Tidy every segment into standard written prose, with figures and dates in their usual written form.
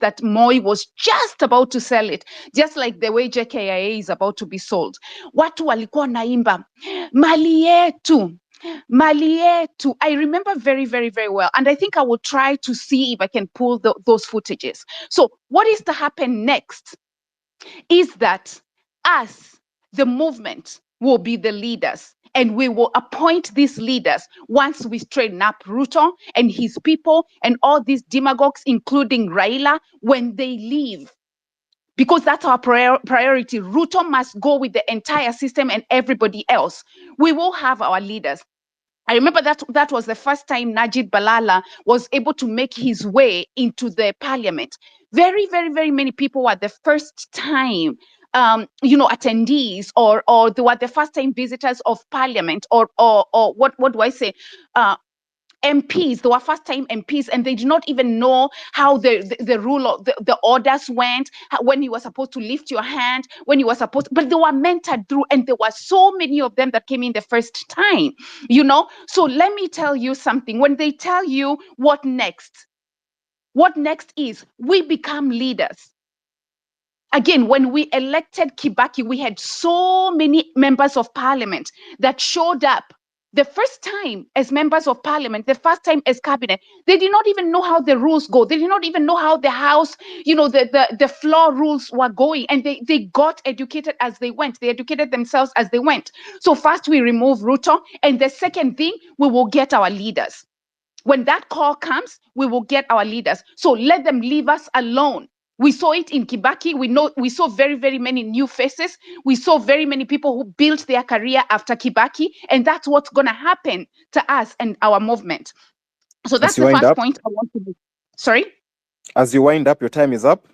that Moi was just about to sell it, just like the way JKIA is about to be sold. Watu walikuwa naimba mali yetu, mali yetu. I remember very, very, very well. And I think I will try to see if I can pull those footages. So what is to happen next is that us, the movement, will be the leaders. And we will appoint these leaders once we straighten up Ruto and his people and all these demagogues, including Raila, when they leave. Because that's our priority. Ruto must go with the entire system and everybody else. We will have our leaders. I remember that was the first time Najib Balala was able to make his way into the parliament. Very, very, very many people were the first time, attendees, or they were the first time visitors of parliament, or what do I say? MPs, they were first time MPs, and they did not even know how the rule of the orders went, when you were supposed to lift your hand, when you were supposed, but they were mentored through, and there were so many of them that came in the first time, So let me tell you something. When they tell you what next is we become leaders. Again, when we elected Kibaki, we had so many members of parliament that showed up the first time as members of parliament, the first time as cabinet. They did not even know how the rules go. They did not even know how the house, the floor rules were going. And they got educated as they went. They educated themselves as they went. So first we remove Ruto. And the second thing, we will get our leaders. When that call comes, we will get our leaders. So let them leave us alone. We saw it in Kibaki. We saw very, very many new faces. We saw very many people who built their career after Kibaki. And that's what's going to happen to us and our movement. So As that's you the wind first up, point I want to do. Sorry? As you wind up, your time is up.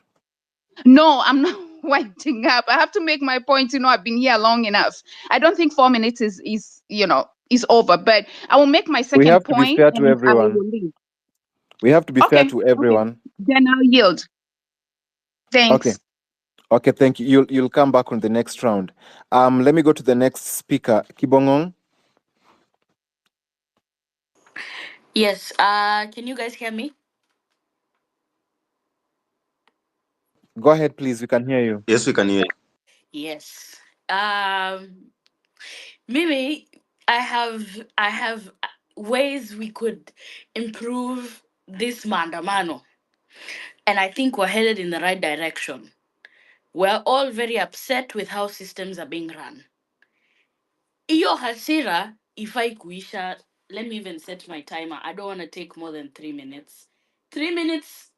No, I'm not winding up. I have to make my point. I've been here long enough. I don't think 4 minutes is over, but I will make my We second have to be point fair to and I everyone. will leave. We have to be fair Okay. to Okay. everyone. Then I'll yield. Okay. Thanks. Okay, thank you. You'll come back on the next round. Let me go to the next speaker, Kibongong. Yes. Can you guys hear me? Go ahead, please. We can hear you. Yes, we can hear you. Yes. Mimi, I have ways we could improve this mandamano, and I think we're headed in the right direction. We're all very upset with how systems are being run. Iyo hasira ifai kuisha. Let me even set my timer. I don't want to take more than 3 minutes. 3 minutes,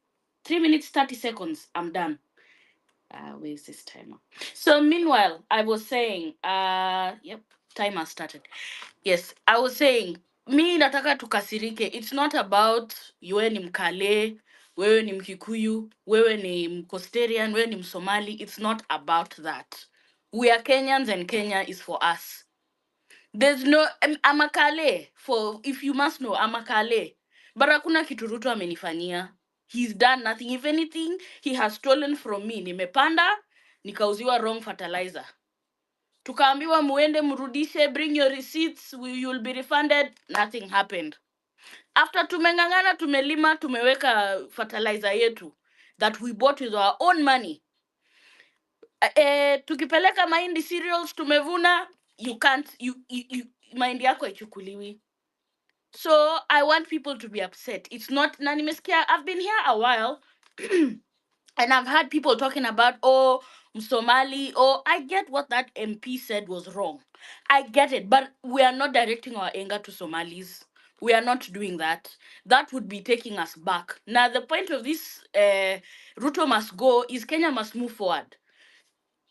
3 minutes, 30 seconds. I'm done. Where's this timer? So meanwhile, I was saying, yep, timer started. Yes, I was saying, mi nataka tukasirike. It's not about wewe ni Mkale, wewe ni Mkikuyu, wewe ni Mkosterian, wewe ni Msomali. It's not about that. We are Kenyans and Kenya is for us. There's no, I'm a Kale, for, if you must know, I'm a Kale. But hakuna kitu Ruto amenifanyia. He's done nothing. If anything, he has stolen from me. Nimepanda, nikauziwa wrong fertilizer. Tukaambiwa muende mrudishe, bring your receipts, you'll be refunded. Nothing happened. After tumengangana, tumelima, tumeweka fertilizer yetu that we bought with our own money. Tukipeleka mahindi cereals tumevuna, you can't, mahindi yako haichukuliwi. So I want people to be upset. It's not na nimesikia, I've been here a while and I've heard people talking about, oh, Somali. Oh, I get what that MP said was wrong. I get it, but we are not directing our anger to Somalis. We are not doing that. That would be taking us back. Now, the point of this Ruto must go is Kenya must move forward.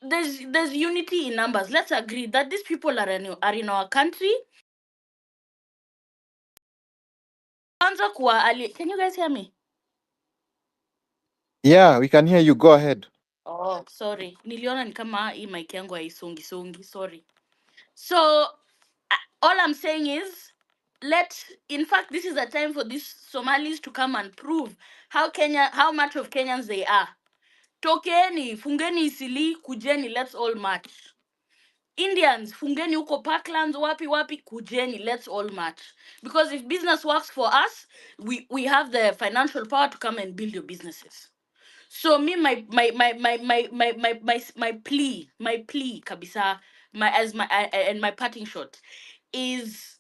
There's unity in numbers. Let's agree that these people are in our country. Can you guys hear me? Yeah, we can hear you. Go ahead. Oh, sorry. Niliona ni kama hii mic yangu haisongi. Sorry. So, all I'm saying is, in fact, this is a time for these Somalis to come and prove how much of Kenyans they are. Tokeni, fungeni isili, kujeni, let's all march. Indians, fungeni uko Parklands, wapi, kujeni, let's all march. Because if business works for us, we have the financial power to come and build your businesses. So me, my plea, kabisa, and my parting shot is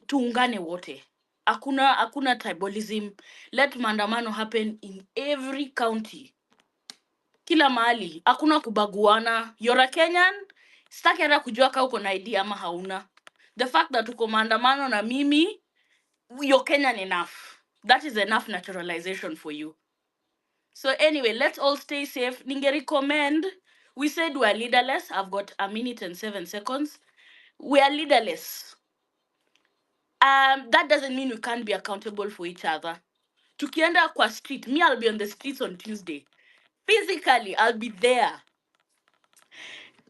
tuungane wote. Hakuna tribalism. Let maandamano happen in every county. Kila mahali. Hakuna kubaguana. You're a Kenyan. Sitaki hata kujua kama uko na ID ama hauna. The fact that uko maandamano na mimi, you're Kenyan enough. That is enough naturalization for you. So anyway, let's all stay safe. Ninge recommend. We said we're leaderless. I've got a minute and 7 seconds. We are leaderless. That doesn't mean we can't be accountable for each other. Tukienda kwa street, me, I'll be on the streets on Tuesday. Physically, I'll be there.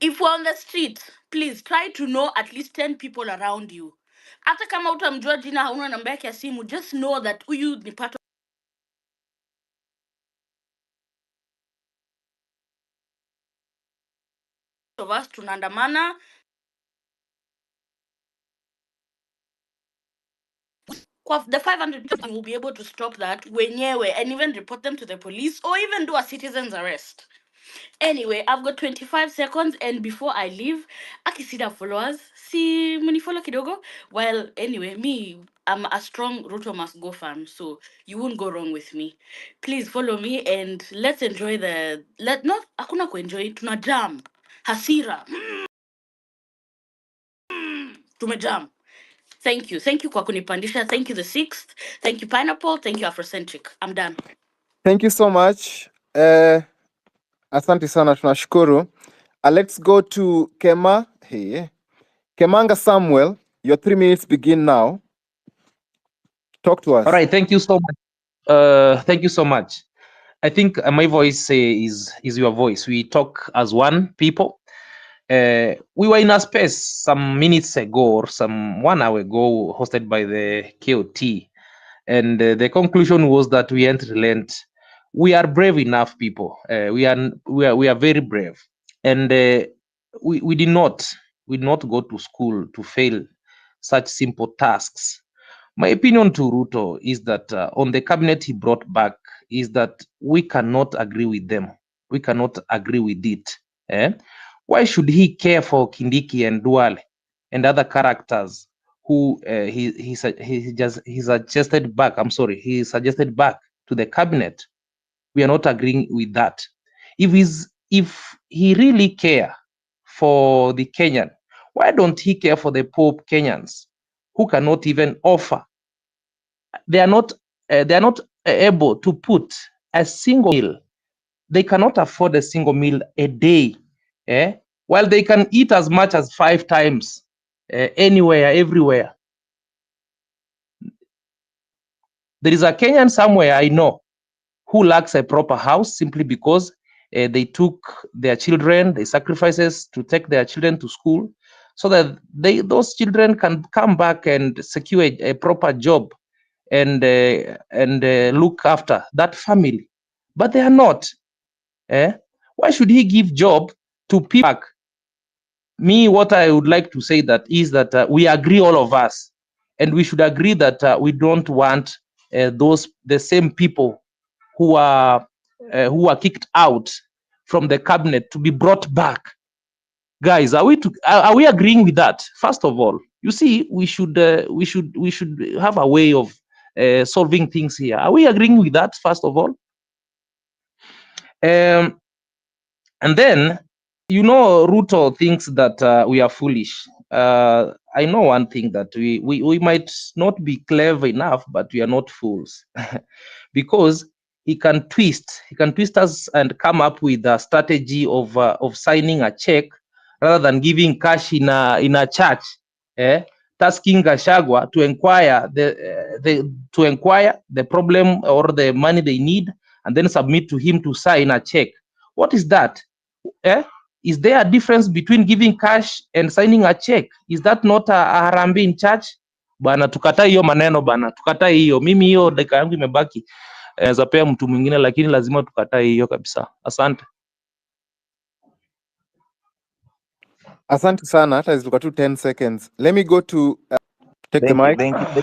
If we're on the street, please try to know at least 10 people around you. Hata kama utamjua jina, hauna namba yake ya simu, just know that huyu ni part of us, tunaandamana. The 500 people will be able to stop that wenyewe and even report them to the police or even do a citizen's arrest. Anyway, I've got 25 seconds, and before I leave, akisida followers, si follow kidogo. Well, anyway, me, I'm a strong Ruto must go fan, so you won't go wrong with me. Please follow me and let's enjoy hakuna kuenjoy, tuna jam. Hasira. Tumejam. Thank you kwa kunipandisha. Thank you the sixth. Thank you Pineapple. Thank you Afrocentric. I'm done. Thank you so much. Asante sana, tunashukuru. Let's go to Kema. Hey. Kemanga Samuel, your 3 minutes begin now. Talk to us. All right, thank you so much. Thank you so much. I think my voice is your voice. We talk as one people. We were in a space some minutes ago or some 1 hour ago, hosted by the KOT, and the conclusion was that we ain't relent. We are brave enough people. We are very brave, and we did not go to school to fail such simple tasks. My opinion to Ruto is that on the cabinet he brought back is that we cannot agree with them. We cannot agree with it. Why should he care for Kindiki and Duale and other characters who he suggested back? I'm sorry, he suggested back to the cabinet. We are not agreeing with that. If he really care for the Kenyan, why don't he care for the poor Kenyans who cannot even offer? They are not able to put a single meal. They cannot afford a single meal a day. While they can eat as much as 5 times anywhere, everywhere. There is a Kenyan somewhere I know who lacks a proper house simply because they took their children, they sacrifices to take their children to school so that those children can come back and secure a proper job and look after that family, but they are not. Why should he give job to people? Me, what I would like to say that is that we agree, all of us, and we should agree that we don't want the same people who are kicked out from the cabinet to be brought back. Guys, are we agreeing with that? First of all, you see, we should have a way of solving things here. Are we agreeing with that? First of all, and then Ruto thinks that we are foolish. I know one thing, that we might not be clever enough, but we are not fools, because he can twist us and come up with a strategy of signing a check rather than giving cash in a church, tasking Gachagua to inquire the problem or the money they need, and then submit to him to sign a check. What is that? Is there a difference between giving cash and signing a check? Is that not a harambee in church? Bana, tukatai hiyo maneno bana, tukatai hiyo. Mimi hiyo dakika yangu imebaki, zapea mtu mwingine, lakini lazima tukatai hiyo kabisa. Asante. Asante sana, hata zilikuwa tu 10 seconds. Let me go to take the mic. Thank you.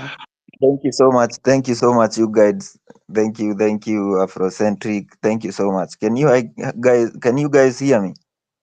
Thank you so much. Thank you so much, you guys. Thank you, Afrocentric. Thank you so much. Can you guys hear me?